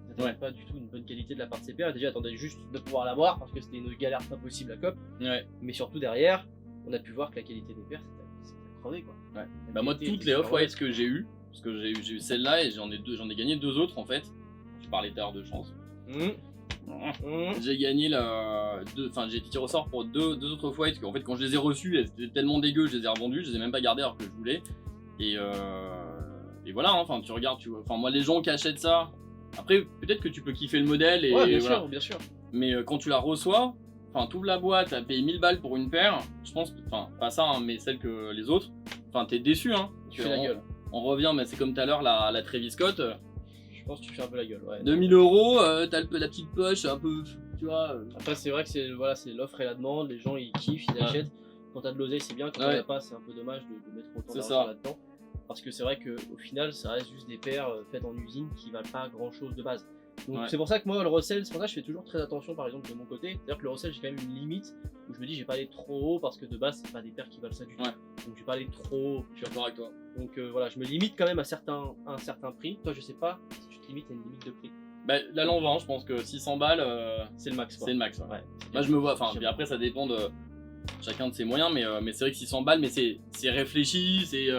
Ils attendaient Ouais. pas du tout une bonne qualité de la part de ces paires. Déjà, ils attendaient juste de pouvoir l'avoir parce que c'était une galère pas possible à cop. Ouais. Mais surtout derrière, on a pu voir que la qualité des paires, c'était crevé, quoi. Ouais. La Bah moi qualité toutes était les super Off-White que j'ai eu, parce que j'ai eu celle-là et j'en ai gagné deux autres en fait. Je parlais tout à l'heure de chance. bonne. J'ai gagné j'ai été tiré au sort pour deux autres Off-White parce qu'en fait quand je les ai reçus, elles étaient tellement dégueu, je les ai revendus, je les ai même pas gardés alors que je voulais. Et voilà, hein, enfin tu regardes, tu vois. Enfin moi les gens qui achètent ça, après peut-être que tu peux kiffer le modèle et Ouais, bien voilà. sûr, bien sûr. Mais quand tu la reçois, enfin t'ouvres la boîte, t'as payé 1000 balles pour une paire, je pense, enfin pas ça, hein, mais celle que les autres, enfin t'es déçu hein. Tu fais la gueule. On revient, mais c'est comme tout à l'heure la Travis Scott, Je pense que tu fais un peu la gueule, ouais. 2000 €, t'as la petite poche un peu, tu vois. Après, c'est vrai que c'est voilà, l'offre et la demande, les gens ils kiffent, ils Ouais. achètent. Quand t'as de l'oseille, c'est bien, quand Ouais. t'en as pas, c'est un peu dommage de mettre autant C'est d'argent ça. là-dedans. Parce que c'est vrai qu'au final, ça reste juste des paires faites en usine qui valent pas grand chose de base. Donc Ouais. c'est pour ça que moi, le resell, c'est pour ça que je fais toujours très attention, par exemple, de mon côté. C'est-à-dire que le resell, j'ai quand même une limite où je me dis, j'ai pas aller trop haut parce que de base, c'est pas des paires qui valent ça du tout. Ouais. Donc je vais pas aller trop haut. Je suis d'accord avec toi. Donc voilà, je me limite quand même à un certain prix. Toi, je sais pas si tu te limites à une limite de prix. Bah là l'en vend, je pense que 600 balles, C'est le max, quoi. c'est le max. Ouais. Ouais. Moi je me vois, enfin, puis après ça dépend de chacun de ses moyens, mais c'est vrai que 600 balles, mais c'est réfléchi, c'est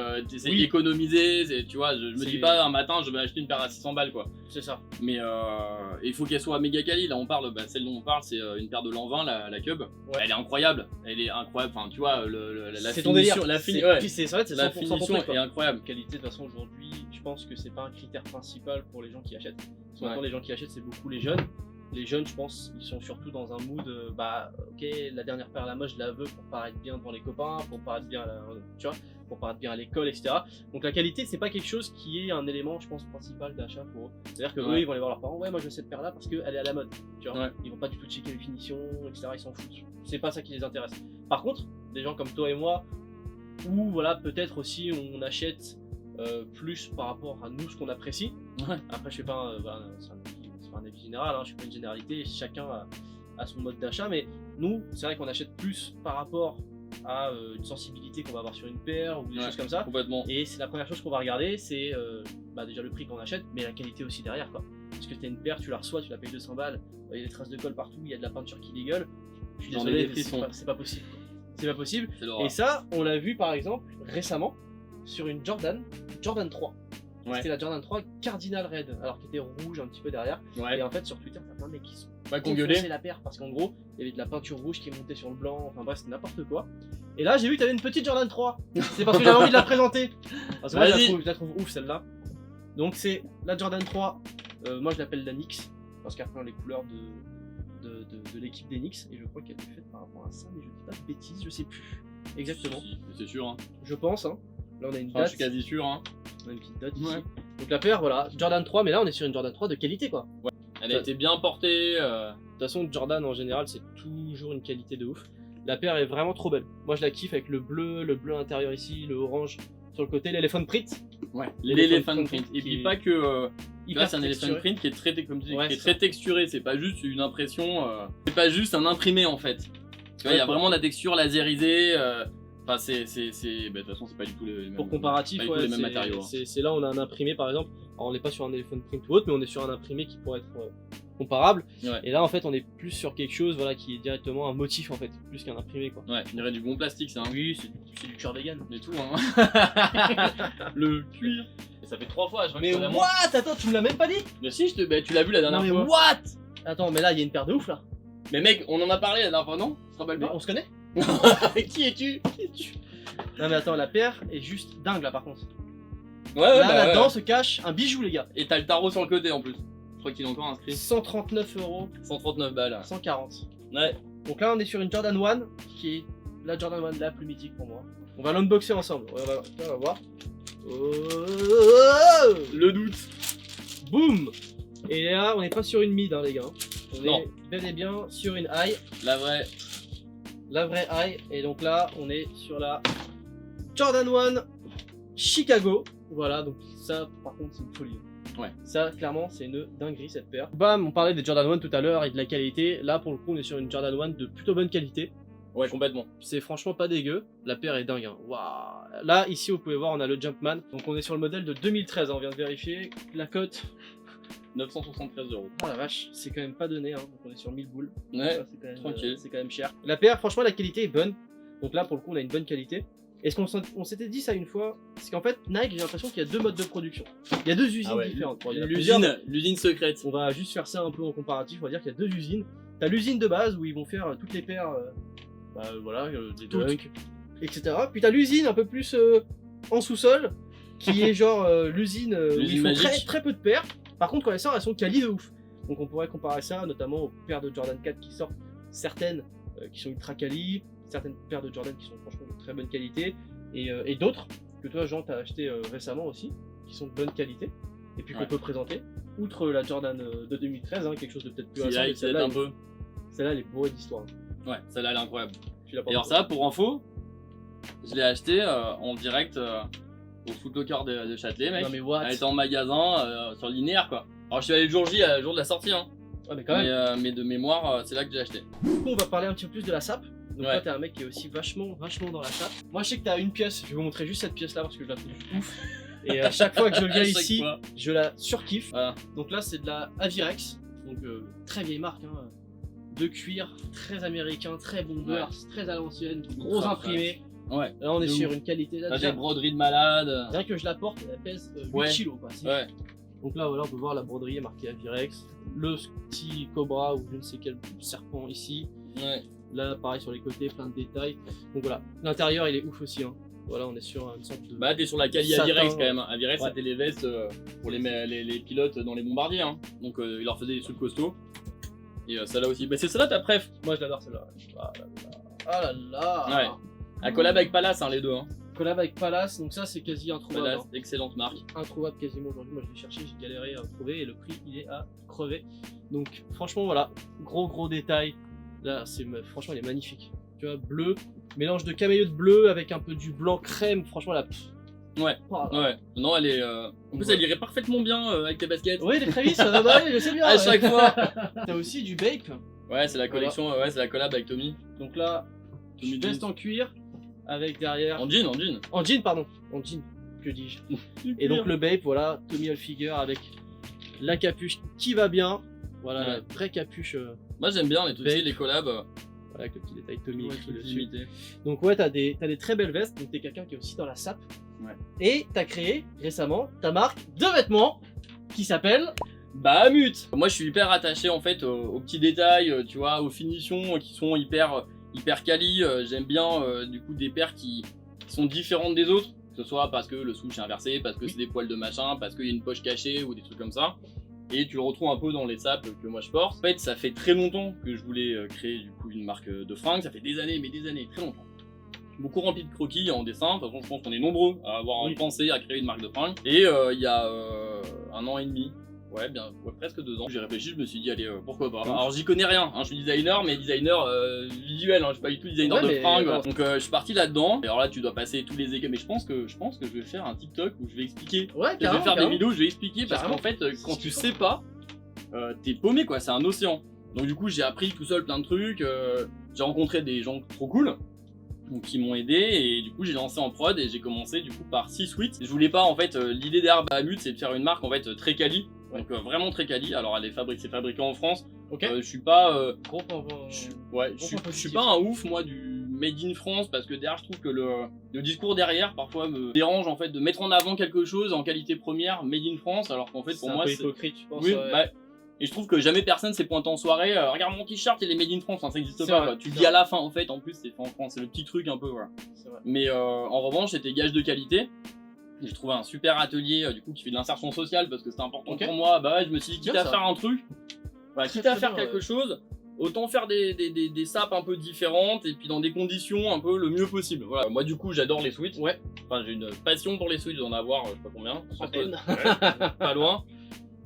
Oui. économisé, tu vois, je me C'est- dis pas un matin je vais acheter une paire à 600 balles quoi. C'est ça. Mais il faut qu'elle soit méga quali, là on parle, celle dont on parle c'est une paire de l'an 20, la Cub, elle est incroyable, enfin tu vois, la C'est ton délire. finition, Puis c'est vrai, c'est 100% la ton finition truc, quoi. est incroyable. Qualité, de toute façon, aujourd'hui, je pense que c'est pas un critère principal pour les gens qui achètent. Parce que maintenant, Ouais. les gens qui achètent, c'est beaucoup les jeunes. Les jeunes, je pense, ils sont surtout dans un mood, ok, la dernière paire à la mode, je la veux pour paraître bien devant les copains, pour paraître bien, tu vois, pour paraître bien à l'école, etc. Donc la qualité, c'est pas quelque chose qui est un élément, je pense, principal d'achat pour eux. C'est-à-dire que eux, Ouais. ils vont aller voir leurs parents, ouais, moi je veux cette paire-là parce qu'elle est à la mode, tu vois. Ouais. Ils vont pas du tout checker les finitions, etc. Ils s'en foutent. C'est pas ça qui les intéresse. Par contre, des gens comme toi et moi, où voilà, peut-être aussi on achète plus par rapport à nous ce qu'on apprécie. Ouais. Après, je fais pas, voilà, c'est pas un avis général, hein, je fais pas une généralité, chacun a son mode d'achat, mais nous, c'est vrai qu'on achète plus par rapport à une sensibilité qu'on va avoir sur une paire ou des Ouais. choses comme ça. Complètement. Et c'est la première chose qu'on va regarder, c'est déjà le prix qu'on achète, mais la qualité aussi derrière, quoi. Parce que t'as une paire, tu la reçois, tu la payes 200 balles, il y a des traces de colle partout, il y a de la peinture qui dégueule. Je suis J'en ai désolé, des mais frissons. c'est pas possible. C'est pas possible. C'est l'horreur. Et ça, on l'a vu par exemple récemment sur une Jordan 3. Ouais. C'était la Jordan 3 Cardinal Red, alors qui était rouge un petit peu derrière. Ouais. Et en fait, sur Twitter, t'as plein de mecs qui sont Pas qu'on gueulait. défoncé la paire parce qu'en gros, il y avait de la peinture rouge qui montait sur le blanc, enfin bref, c'était n'importe quoi. Et là, j'ai vu que t'avais une petite Jordan 3. C'est parce que j'avais envie de la présenter. Parce que moi, Vas-y. je la trouve ouf celle-là. Donc, c'est la Jordan 3. Moi, je l'appelle la Nix parce qu'elle reprend les couleurs de l'équipe des Knicks. Et je crois qu'elle est faite par rapport à ça, mais je dis pas de bêtises, je sais plus. Exactement. Si, c'est sûr. Hein. Je pense. Hein. Là, on a une Enfin, date. je suis quasi sûr. Hein. On a une petite date ici. Ouais. Donc, la paire, voilà, Jordan 3, mais là, on est sur une Jordan 3 de qualité, quoi. Elle a été bien portée. De toute façon, Jordan en général, c'est toujours une qualité de ouf. La paire est vraiment trop belle. Moi, je la kiffe avec le bleu intérieur ici, le orange sur le côté, l'éléphant print. Ouais. L'éléphant L'éléphant print print. Et qui puis est pas que. Hyper Là, c'est un éléphant texturé. print qui est très, comme tu dis, Ouais, qui est c'est très ça. texturé. C'est pas juste une impression. C'est pas juste un imprimé en fait. Tu vois, il y a Ouais, vraiment la texture lasérisée. Enfin, de toute façon, c'est pas du tout les mêmes. Pour comparatif, pas du tout ouais, les mêmes matériaux. c'est là on a un imprimé par exemple. Alors on n'est pas sur un Elephant Print ou autre, mais on est sur un imprimé qui pourrait être comparable. Ouais. Et là en fait on est plus sur quelque chose voilà, qui est directement un motif en fait, plus qu'un imprimé quoi. Ouais, il y aurait du bon plastique, ça. Hein. Oui, c'est du cuir vegan. Mais tout, hein. Le cuir. Et ça fait 3 fois, je vois Mais que what? Attends, tu me l'as même pas dit? Mais si, tu l'as vu la dernière Non mais fois. what? Attends, mais là il y a une paire de ouf là. Mais mec, on en a parlé la dernière fois, non? Tu te rappelles Mais pas? on se connaît? Qui es-tu? Non mais attends, la paire est juste dingue là par contre. Ouais, Là, bah, là-dedans ouais. se cache un bijou les gars. Et t'as le tarot sur le côté en plus. Je crois qu'il est encore inscrit. 139 €, 139 balles. 140. Ouais. Donc là on est sur une Jordan 1 qui est la Jordan 1 la plus mythique pour moi. On va l'unboxer ensemble, on va voir. Oh, Le doute. boum. Et là on n'est pas sur une mid hein, les gars. On Non. est bel et bien sur une high, La vraie. la vraie high. Et donc là on est sur la Jordan 1 Chicago. Voilà, donc ça par contre c'est une folie. Ouais. Ça clairement c'est une dinguerie cette paire. Bam, on parlait des Jordan 1 tout à l'heure et de la qualité. Là pour le coup on est sur une Jordan 1 de plutôt bonne qualité. Ouais, complètement. C'est franchement pas dégueu. La paire est dingue. Hein. Waouh. Là, ici, vous pouvez voir, on a le Jumpman. Donc, on est sur le modèle de 2013. Hein. On vient de vérifier. La cote. 973 €. Oh la vache, c'est quand même pas donné. Hein. Donc, on est sur 1000 boules. Ouais. Ça, c'est quand même, tranquille. c'est quand même cher. La paire, franchement, la qualité est bonne. Donc là, pour le coup, on a une bonne qualité. Et ce qu'on s'était dit ça une fois, c'est qu'en fait, Nike, j'ai l'impression qu'il y a deux modes de production. Il y a deux usines différentes. Bon, il y en a plusieurs, L'usine secrète. on va juste faire ça un peu en comparatif. On va dire qu'il y a deux usines. T'as l'usine de base où ils vont faire toutes les paires. Des dunks, etc. Puis t'as l'usine un peu plus en sous-sol, qui est genre l'usine où L'usine ils font magique. très peu de paires. Par contre, quand elles sortent, elles sont quali de ouf. Donc on pourrait comparer ça notamment aux paires de Jordan 4 qui sortent, certaines qui sont ultra quali, certaines paires de Jordan qui sont franchement de très bonne qualité, et d'autres que toi, Jean, t'as acheté récemment aussi, qui sont de bonne qualité, et puis qu'on Ouais. peut présenter. Outre la Jordan de 2013, hein, quelque chose de peut-être plus Qui récent, mais aide celle-là, un peu. celle-là, elle est bourrée d'histoire. Ouais, celle-là elle est incroyable. Tu l'as pas Et alors encore. ça, pour info, je l'ai acheté en direct au Foot Locker de Châtelet, mec. Non mais what? Elle était en magasin sur linéaire quoi. Alors je suis allé le jour J, le jour de la sortie, hein. Ouais, mais quand même. Mais de mémoire, c'est là que j'ai acheté. Du coup, on va parler un petit peu plus de la SAP. Donc Ouais. là, t'es un mec qui est aussi vachement dans la SAP. Moi, je sais que t'as une pièce. Je vais vous montrer juste cette pièce là parce que je la trouve ouf. Et à chaque fois que je viens À chaque ici, fois. je la surkiffe. Voilà. Donc là, c'est de la Avirex. Donc très vieille marque. Hein. De cuir, très américain, très bomber, très à l'ancienne, gros Ultra imprimé. Ouais. Là, on est De sur ouf. une qualité. Là, Là j'ai déjà, une broderie de malade. rien que je la porte, elle pèse 8 Ouais. kilos. Quoi. C'est- Ouais. Donc là, voilà, on peut voir la broderie est marquée Avirex. Le petit cobra ou je ne sais quel serpent ici. Ouais. Là, pareil sur les côtés, plein de détails. Donc voilà, l'intérieur il est ouf aussi. Hein. Voilà, on est sur une sorte de. Bah t'es sur la Cali Satin, Avirex quand même. Hein. Avirex ouais. c'était les vestes pour les pilotes dans les bombardiers. Hein. Donc il leur faisait des trucs costauds. Et celle-là aussi. Bah c'est celle-là ta préf. Moi je l'adore celle-là. Ah là là. Ah là là. Ouais. À collab avec Palace hein, les deux. Hein. Collab avec Palace, donc ça c'est quasi introuvable. Palace, Hein. excellente marque. Introuvable quasiment aujourd'hui. Moi je l'ai cherché, j'ai galéré à trouver et le prix il est à crever. Donc franchement voilà, gros détail. Là c'est franchement il est magnifique. Tu vois, bleu, mélange de caméo de bleu avec un peu du blanc crème. Franchement là. Ouais. Oh, Ouais. Non elle est. En plus elle irait parfaitement bien avec tes baskets. oui, les Travis, ça va aller, je sais bien. À ouais. chaque fois. T'as aussi du Bape. Ouais c'est la collection, ouais c'est la collab avec Tommy. Donc là, Tommy veste Jeans. en cuir avec derrière. En jean, en jean. En jean, pardon. En jean, que dis-je. Et donc le Bape, voilà, Tommy Hilfiger avec la capuche qui va bien. Voilà, Ouais. la vraie capuche Moi j'aime bien les trucs, Bape. les collabs. voilà, avec le petit détail Tommy Ouais, écrit dessus. limité. Donc ouais, t'as des très belles vestes. Donc t'es quelqu'un qui est aussi dans la SAP. Ouais. Et t'as créé récemment ta marque de vêtements qui s'appelle. Bahamut. Moi je suis hyper attaché en fait aux petits détails, tu vois, aux finitions qui sont hyper quali. J'aime bien du coup des paires qui sont différentes des autres, que ce soit parce que le souche est inversé, parce que c'est des poils de machin, parce qu'il y a une poche cachée ou des trucs comme ça. Et tu le retrouves un peu dans les sapes que moi je porte. En fait, ça fait très longtemps que je voulais créer du coup une marque de fringues. Ça fait des années, très longtemps. Beaucoup rempli de croquis en dessin. De toute façon, je pense qu'on est nombreux à avoir pensé à créer une marque de fringues. Et il y a 1 an et demi, presque 2 ans, j'ai réfléchi, je me suis dit, allez, pourquoi pas. Alors, j'y connais rien, hein, je suis designer, mais designer visuel, hein, je suis pas du tout designer Ouais, de mais fringues. attends. Donc, je suis parti là-dedans. Et alors là, tu dois passer tous les écueils. Mais je pense que je vais faire un TikTok où je vais expliquer. Ouais, Je vais faire des vidéos, je vais expliquer parce Carrément. qu'en fait, quand tu sais pas, t'es paumé quoi, c'est un océan. Donc du coup, j'ai appris tout seul plein de trucs, j'ai rencontré des gens trop cool, donc qui m'ont aidé, et du coup j'ai lancé en prod et j'ai commencé du coup par 6 suites. Je voulais pas en fait, l'idée derrière Bahamut c'est de faire une marque en fait très quali, donc vraiment très quali. Alors c'est fabriqué en France. Ok. Je suis pas je Gros suis pas un ouf moi du made in France, parce que derrière je trouve que le discours derrière parfois me dérange en fait, de mettre en avant quelque chose en qualité première made in France, alors qu'en fait pour moi c'est un peu hypocrite, je pense. oui, et je trouve que jamais personne s'est pointé en soirée, regarde mon t-shirt, il est made in France, ça n'existe pas quoi. Tu le dis à la fin en fait, en plus c'est fait en France, c'est le petit truc un peu voilà. Mais en revanche c'était gage de qualité. J'ai trouvé un super atelier du coup qui fait de l'insertion sociale, parce que c'était important pour moi. Bah ouais, je me suis dit quitte à faire un truc, quitte à faire quelque chose, autant faire des sapes un peu différentes et puis dans des conditions un peu le mieux possible. Voilà. Moi du coup j'adore les Switch. Enfin j'ai une passion pour les Switch, j'en avoir je sais pas combien, pas loin.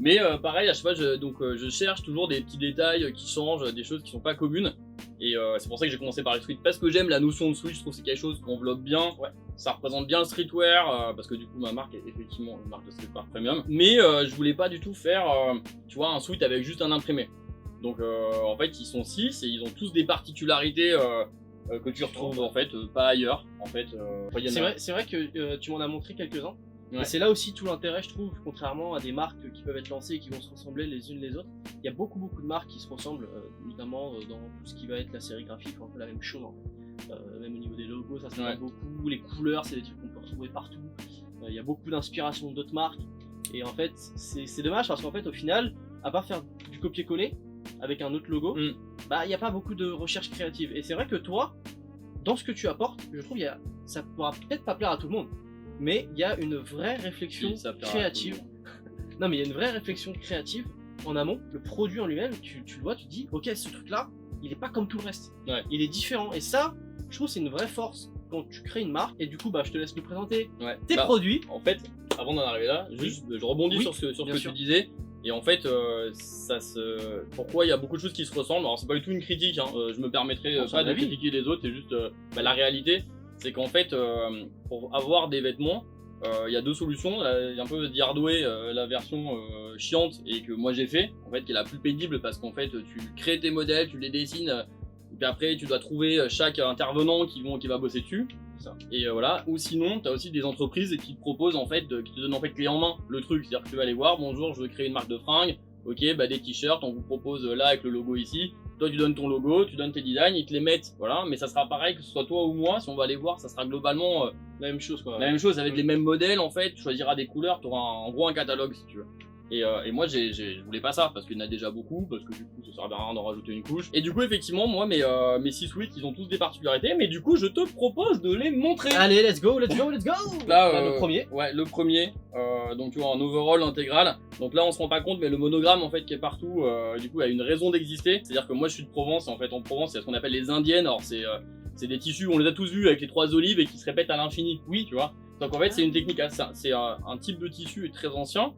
Mais pareil, à chaque fois je cherche toujours des petits détails qui changent, des choses qui sont pas communes. Et c'est pour ça que j'ai commencé par les Switch, parce que j'aime la notion de Switch, je trouve que c'est quelque chose qu'on enveloppe bien. Ça représente bien le streetwear, parce que du coup ma marque est effectivement une marque de streetwear premium. Mais je voulais pas du tout faire tu vois, un Switch avec juste un imprimé. Donc en fait ils sont 6 et ils ont tous des particularités que tu retrouves en fait pas ailleurs. En fait, c'est vrai que tu m'en as montré quelques-uns. Et c'est là aussi tout l'intérêt, je trouve, contrairement à des marques qui peuvent être lancées et qui vont se ressembler les unes les autres. Il y a beaucoup de marques qui se ressemblent, notamment dans tout ce qui va être la sérigraphie, un peu la même chose. Même au niveau des logos, ça se ressemble beaucoup. Les couleurs, c'est des trucs qu'on peut retrouver partout. Il y a beaucoup d'inspiration d'autres marques. Et en fait, c'est dommage parce qu'en fait, au final, à part faire du copier-coller avec un autre logo, bah il n'y a pas beaucoup de recherche créative. Et c'est vrai que toi, dans ce que tu apportes, je trouve ça pourra peut-être pas plaire à tout le monde. Mais il y a une vraie réflexion créative. Non, mais il y a une vraie réflexion créative en amont. Le produit en lui-même, tu le vois, tu te dis, ok, ce truc-là, il est pas comme tout le reste. Il est différent. Et ça, je trouve, c'est une vraie force quand tu crées une marque. Et du coup, je te laisse nous présenter tes produits. En fait, avant d'en arriver là, juste, je rebondis sur ce que tu disais. Et en fait, pourquoi il y a beaucoup de choses qui se ressemblent. Alors, c'est pas du tout une critique. Je me permettrai pas de critiquer les autres. C'est juste la réalité. C'est qu'en fait, pour avoir des vêtements, il y a deux solutions. Il y a un peu d'Hardway, la version chiante, et que moi j'ai fait, en fait, qui est la plus pénible, parce qu'en fait, tu crées tes modèles, tu les dessines, et puis après, tu dois trouver chaque intervenant qui va bosser dessus. Et voilà. Ou sinon, tu as aussi des entreprises qui te proposent, en fait, qui te donnent en fait clé en main le truc. C'est-à-dire que tu vas aller voir, bonjour, je veux créer une marque de fringues. Ok, des t-shirts, on vous propose là avec le logo ici. Toi, tu donnes ton logo, tu donnes tes designs, ils te les mettent. Voilà, mais ça sera pareil que ce soit toi ou moi. Si on va aller voir, ça sera globalement la même chose, quoi. La même chose avec les mêmes modèles en fait. Tu choisiras des couleurs, tu auras en gros un catalogue si tu veux. Et moi, je voulais pas ça parce qu'il y en a déjà beaucoup, parce que du coup, ça sert à rien d'en rajouter une couche. Et du coup, effectivement, moi, mes 6 suites, ils ont tous des particularités, mais du coup, je te propose de les montrer. Allez, let's go. Là, le premier. Ouais, le premier. Donc, tu vois, en overall intégral. Donc là, on se rend pas compte, mais le monogramme en fait qui est partout, du coup, a une raison d'exister. C'est-à-dire que moi, je suis de Provence. En fait, en Provence, il y a ce qu'on appelle les indiennes. Alors, c'est des tissus, on les a tous vus avec les 3 olives et qui se répètent à l'infini. Oui, tu vois. Donc en fait, c'est une technique, c'est un type de tissu très ancien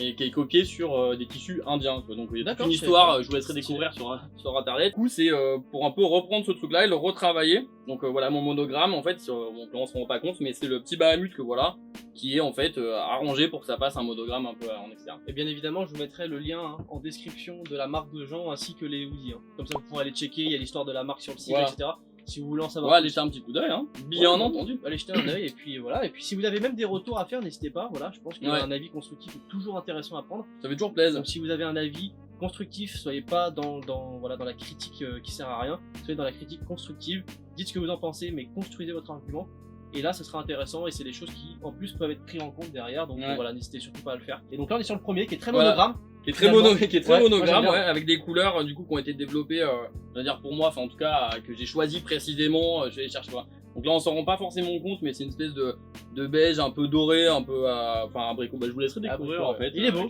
et qui est copié sur des tissus indiens. Donc il y a toute une histoire, je vous laisserai découvrir sur internet. Du coup, c'est pour un peu reprendre ce truc-là et le retravailler. Donc voilà mon monogramme, en fait, on se rend pas compte, mais c'est le petit Bahamut que voilà, qui est en fait arrangé pour que ça passe un monogramme un peu en externe. Et bien évidemment, je vous mettrai le lien en description de la marque de Jean ainsi que les hoodies. Comme ça, vous pourrez aller checker, il y a l'histoire de la marque sur le site, etc. Si vous voulez en savoir allez jeter un petit coup d'œil, bien entendu. Allez jeter un œil, et puis voilà. Et puis si vous avez même des retours à faire, n'hésitez pas. Voilà, je pense qu'un avis constructif est toujours intéressant à prendre. Ça fait toujours plaisir. Donc si vous avez un avis constructif, soyez pas dans la critique qui sert à rien. Soyez dans la critique constructive. Dites ce que vous en pensez, mais construisez votre argument. Et là, ce sera intéressant, et c'est des choses qui, en plus, peuvent être prises en compte derrière. Donc voilà, n'hésitez surtout pas à le faire. Et donc là, on est sur le premier, qui est très monogramme. Qui est très monogramme, avec des couleurs du coup qui ont été développées, je veux dire pour moi, enfin en tout cas que j'ai choisi précisément, je vais les chercher. Donc là on s'en rend pas forcément compte, mais c'est une espèce de beige un peu doré, un peu enfin abricot. Je vous laisserai découvrir en fait. Il est beau.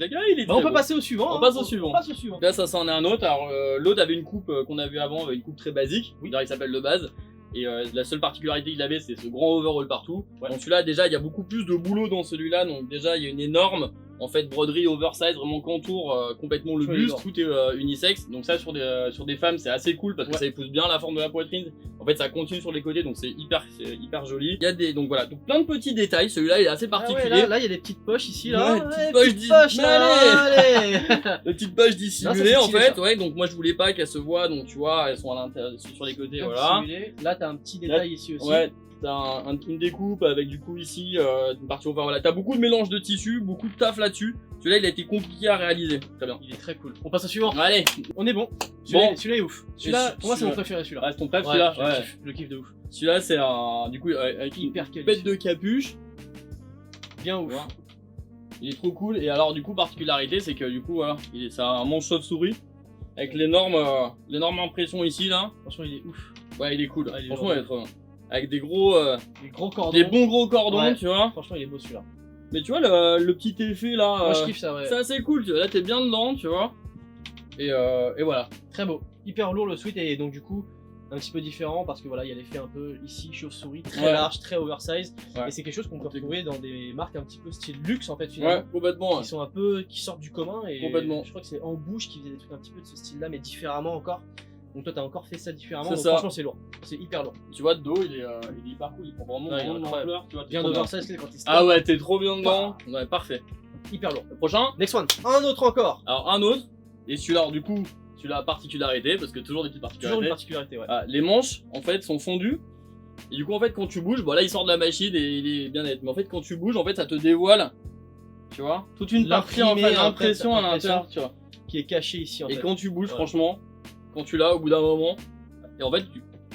On peut passer au suivant. On passe au suivant. Là ça c'en est un autre. Alors l'autre avait une coupe qu'on a vu avant, une coupe très basique. Il s'appelle de base. Et la seule particularité qu'il avait, c'est ce grand overall partout. Donc celui-là, déjà, il y a beaucoup plus de boulot dans celui-là. Donc déjà, il y a une énorme En fait, broderie oversize, vraiment contour complètement le buste, tout est unisexe. Donc ça sur des femmes c'est assez cool parce que ça épouse bien la forme de la poitrine. En fait ça continue sur les côtés donc c'est hyper joli. Il y a des donc voilà, donc plein de petits détails. Celui-là il est assez particulier. Là il y a des petites poches ici là. Petites poches allez les petites poches dissimulées en fait. Ouais, donc moi je voulais pas qu'elles se voient donc tu vois, elles sont à l'intérieur sur les côtés voilà. Là t'as un petit détail ici aussi. Ouais. T'as une découpe avec du coup ici une partie over, voilà. T'as beaucoup de mélange de tissus, beaucoup de taf là-dessus. Celui-là il a été compliqué à réaliser. Très bien. Il est très cool. On passe au suivant. Allez, on est bon. Celui-là est ouf. Celui-là, pour moi c'est mon préféré celui-là. Ah, c'est ton préf celui-là. Je le kiffe de ouf. Celui-là c'est un du coup avec une bête de capuche. Bien ouf. Voilà. Il est trop cool et alors du coup particularité c'est que du coup voilà, c'est un manche chauve-souris avec l'énorme impression ici là. Franchement il est ouf. Ouais il est cool. Ouais, franchement il est trop bien. Avec des gros cordons. Des bons gros cordons, ouais. tu vois. Franchement, il est beau celui-là. Mais tu vois, le petit effet là. Moi, je kiffe ça, ouais. C'est assez cool, tu vois. Là, t'es bien dedans, tu vois. Et voilà. Très beau. Hyper lourd le sweat et donc, du coup, un petit peu différent parce que voilà, il y a l'effet un peu ici, chauve-souris, très large, très oversize. Ouais. Et c'est quelque chose qu'on peut retrouver dans des marques un petit peu style luxe en fait, finalement. Ouais, complètement. Qui sont un peu. Qui sortent du commun. Et complètement. Je crois que c'est En Bouche qui faisait des trucs un petit peu de ce style là, mais différemment encore. Donc toi t'as encore fait ça différemment, donc franchement c'est lourd, c'est hyper lourd. Tu vois, de dos il est hyper cool, il prend vraiment de l'ampleur, tu vois. Bien d'oversize quand il se Ah ouais, t'es trop bien dedans. Ouais, parfait. Hyper lourd. Le prochain. Next one. Un autre encore. Alors un autre, et celui-là du coup, celui-là a particularité, parce que toujours des petites particularités. Toujours une particularité, ouais. Les manches en fait sont fondues, et du coup en fait quand tu bouges, bon là il sort de la machine et il est bien net, mais en fait quand tu bouges, en fait ça te dévoile, tu vois, toute une partie en fait, l'impression à l'intérieur, tu vois. Qui est cachée ici en fait. Et quand tu bouges franchement, quand tu l'as au bout d'un moment, et en fait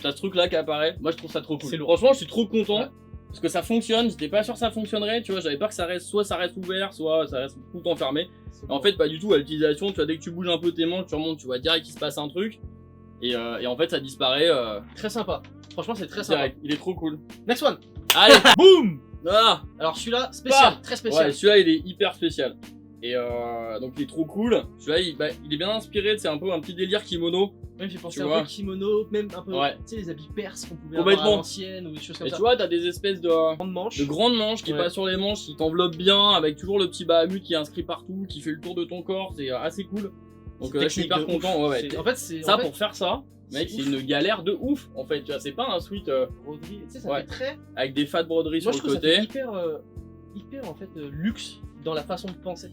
t'as ce truc là qui apparaît, moi je trouve ça trop cool. Franchement je suis trop content parce que ça fonctionne, j'étais pas sûr que ça fonctionnerait, tu vois, j'avais peur que ça reste ouvert, soit ça reste tout le temps fermé. En fait pas du tout, à l'utilisation, tu vois, dès que tu bouges un peu tes manches, tu remontes, tu vois direct qu'il se passe un truc et en fait ça disparaît. Très sympa, franchement c'est très sympa. Il est trop cool. Next one. Allez, boum. Voilà. Alors celui-là spécial, très spécial. Ouais, celui-là il est hyper spécial. Et donc il est trop cool. Celui-là il est bien inspiré, c'est un peu un petit délire kimono. Ouais, il me fait penser un peu kimono, même un peu, tu sais, les habits perses qu'on pouvait avoir à l'ancienne ou des choses comme ça. Et tu vois, t'as des espèces de grandes manches qui passent sur les manches, qui t'enveloppent bien, avec toujours le petit bahamut qui est inscrit partout, qui fait le tour de ton corps, c'est assez cool. Donc là je suis hyper content. Ouais. En fait, c'est ça pour faire ça. Mec, c'est une galère de ouf en fait, tu vois, c'est pas un sweat broderie, tu sais, ça fait très avec des fat broderies sur le côté. Ça fait hyper en fait luxe dans la façon de penser.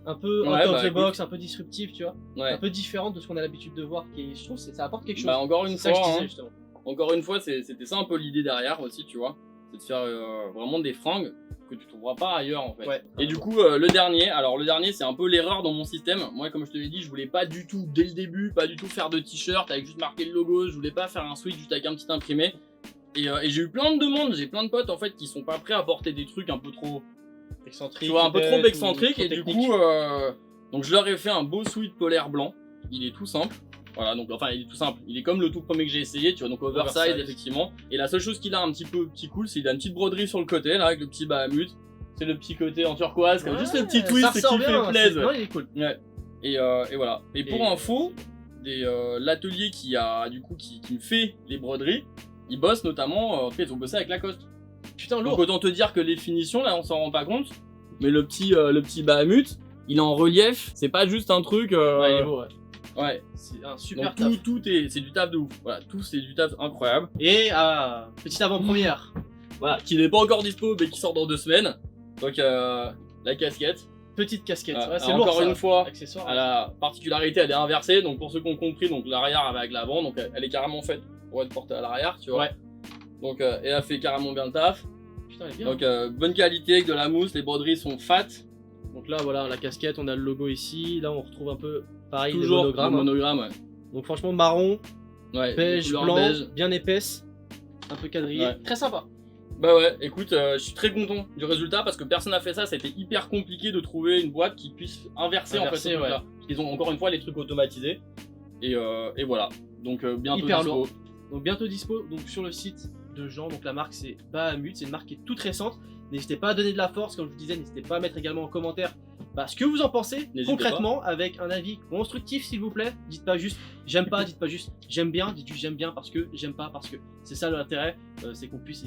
Un peu out of the box, un peu disruptif, tu vois, un peu différent de ce qu'on a l'habitude de voir, qui je trouve ça apporte quelque chose. Bah encore une fois, c'était ça un peu l'idée derrière aussi, tu vois, c'est de faire vraiment des fringues que tu trouveras pas ailleurs en fait. Ouais. Et du coup le dernier c'est un peu l'erreur dans mon système. Moi comme je te l'ai dit, je voulais pas du tout dès le début, pas du tout faire de t-shirt avec juste marqué le logo, je voulais pas faire un sweat juste avec un petit imprimé. Et j'ai eu plein de demandes, j'ai plein de potes en fait qui sont pas prêts à porter des trucs un peu trop excentrique, tu vois, un peu trop excentrique, et du coup donc je leur ai fait un beau sweat polaire blanc. Il est tout simple, voilà, donc enfin il est tout simple, il est comme le tout premier que j'ai essayé, tu vois, donc oversize effectivement. Et la seule chose qu'il a un petit peu celle a une petite broderie sur le côté là avec le petit bahamut, c'est le petit côté en turquoise, comme juste le petit twist qui fait plaisir. Non, il est cool. Ouais. Et voilà. Et pour info, l'atelier qui me fait les broderies, ils bossent notamment, en fait ils ont bossé avec Lacoste. Putain, lourd. Donc autant te dire que les finitions là on s'en rend pas compte, mais le petit bahamut il est en relief, c'est pas juste un truc. Ouais, il est beau, ouais. C'est un super donc taf. C'est du taf de ouf. Voilà, tout c'est du taf incroyable. Et petite avant-première. Voilà, qui n'est pas encore dispo mais qui sort dans 2 semaines. Donc la casquette. Petite casquette. C'est lourd. Encore une fois, la particularité elle est inversée. Donc pour ceux qui ont compris, donc l'arrière avec l'avant, donc elle est carrément faite pour être portée à l'arrière, tu vois. Ouais. Donc elle a fait carrément bien le taf. Putain, elle est bien. Donc bonne qualité avec de la mousse, les broderies sont fat. Donc là voilà la casquette, on a le logo ici, là on retrouve un peu pareil toujours les monogrammes. Ouais. Donc franchement marron, beige, blanc, beige. Bien épaisse, un peu quadrillé, très sympa. Bah ouais, écoute, je suis très content du résultat parce que personne n'a fait ça, c'était hyper compliqué de trouver une boîte qui puisse inverser en fait ce truc-là. Ils ont encore une fois les trucs automatisés et voilà. Donc bientôt hyper dispo. Lourd. Donc bientôt dispo donc sur le site de Jean, donc la marque c'est Bahamut, c'est une marque qui est toute récente. N'hésitez pas à donner de la force, comme je vous disais, n'hésitez pas à mettre également en commentaire ce que vous en pensez N'hésitez concrètement avec un avis constructif s'il vous plaît. Dites pas juste j'aime pas, dites pas juste j'aime bien, dites juste j'aime bien parce que j'aime pas parce que. C'est ça l'intérêt, c'est qu'on puisse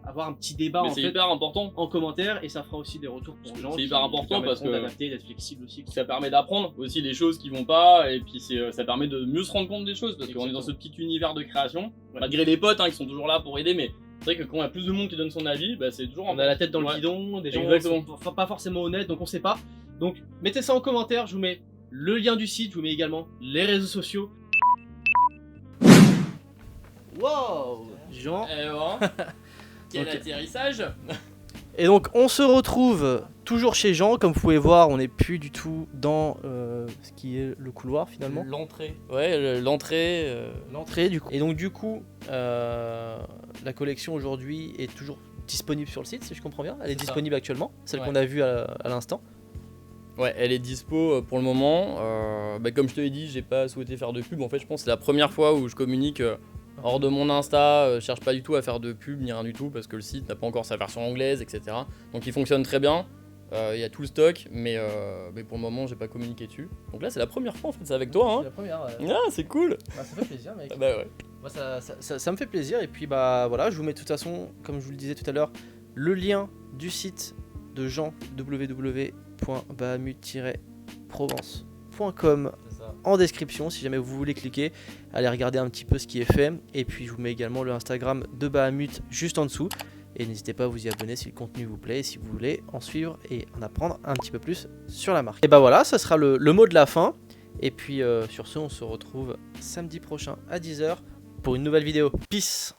avoir un petit débat Mais en c'est fait hyper important. en commentaire et ça fera aussi des retours pour les gens. C'est hyper important parce que d'adapter, d'être flexible aussi. ça permet d'apprendre aussi les choses qui vont pas et puis ça permet de mieux se rendre compte des choses parce qu'on est dans ce petit univers de création. Malgré les potes qui sont toujours là pour aider, mais c'est vrai que quand il y a plus de monde qui donne son avis, c'est toujours. On a la tête dans le Ouais. guidon, des gens Exactement. sont pas forcément honnêtes, donc on sait pas. Donc mettez ça en commentaire, je vous mets le lien du site, je vous mets également les réseaux sociaux. Wow, Jean. Eh ben, quel Ok. atterrissage. Et donc on se retrouve toujours chez Jean, comme vous pouvez voir, on n'est plus du tout dans ce qui est le couloir finalement. L'entrée. Ouais, l'entrée. L'entrée du coup. Et donc du coup, la collection aujourd'hui est toujours disponible sur le site, si je comprends bien. Elle est C'est ça. disponible actuellement, celle Ouais. qu'on a vue à l'instant. Ouais, elle est dispo pour le moment. Comme je te l'ai dit, j'ai pas souhaité faire de pub. En fait, je pense que c'est la première fois où je communique hors de mon Insta. Je cherche pas du tout à faire de pub ni rien du tout parce que le site n'a pas encore sa version anglaise, etc. Donc il fonctionne très bien. Il y a tout le stock, mais pour le moment, j'ai pas communiqué dessus. Donc là, c'est la première fois en fait, c'est avec toi. C'est la première. Ah, c'est cool. Ça fait plaisir, mec. Bah ouais. Moi, ça me fait plaisir. Et puis, voilà, je vous mets de toute façon, comme je vous le disais tout à l'heure, le lien du site de Jean, www.bahamut-provence.com C'est ça. en description si jamais vous voulez cliquer, allez regarder un petit peu ce qui est fait. Et puis, je vous mets également le Instagram de Bahamut juste en dessous. Et n'hésitez pas à vous y abonner si le contenu vous plaît et si vous voulez en suivre et en apprendre un petit peu plus sur la marque. Et voilà, ça sera le mot de la fin. Et puis sur ce, on se retrouve samedi prochain à 10h pour une nouvelle vidéo. Peace!